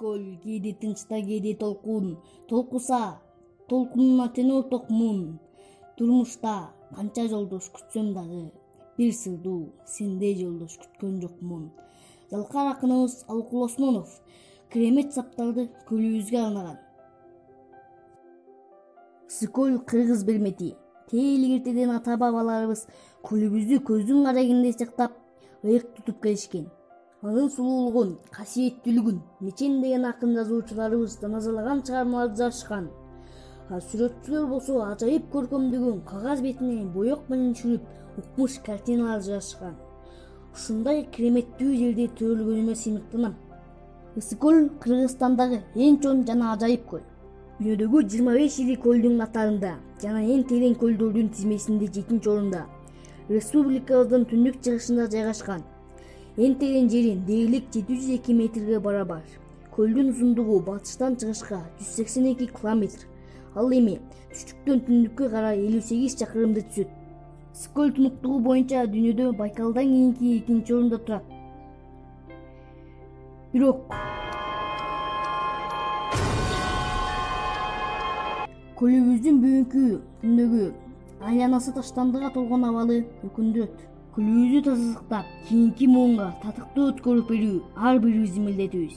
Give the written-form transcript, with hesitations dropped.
көл, кээде тынчта, кээде толкун. Толкуса, толкунуна тенор токмун. Турмушта канча жолдош күтсөм дагы, бир сырдуу сендей жолдош күткөн жокмун. Залкар акыныбыз Алыкул Осмонов керемет саптарды көлүбүзгө арнаган. Скөл кыргыз бермети. Тейлигертеден ата бабаларыбыз көлүбүздү көздүн карагинде сактап, ыйык тутуп келишкен. Анын сулуулугун, касиеттүүлүгүн мечендеген акын жазуучуларыбыз таназалаган чыгармаларды жазышкан. Сүрөтчүлөр болсо ажайып көркөмдүгүн кагаз бетине боек менен түшүрүп, укмуш картиналар жазышкан. Ушундай кереметтүү жерде төрөлгөнүмө сыймыктанам. Ысык-көл Кыргызстандагы эң чоң жана ажайып көл. Дүйнөдөгү 25 ири көлдүн катарында жана эң терең көлдөрдүн тизмесинде 7-чи орунда. Республикабыздын түндүк чыгышында жайгашкан. Эң терең жери дээрлик 702 метрге барабар. Көлдүн узундугу батыштан чыгышка 182 километр. Ал эми түштүктөн түндүккө карай 58 чакырымды түзөт. Ысык-көл тунуктугу боюнча дүйнөдө Байкалдан кийинки 2-чи орунда турат. Бирок көлүбүздүн бүгүнкү күндөгү айланасы таштандыга толгон абалы өкүндүрөт. Көлүбүздү тазалыктап, кийинки муунга татыктуу өткөрүп берүү ар бирибиздин милдетибиз.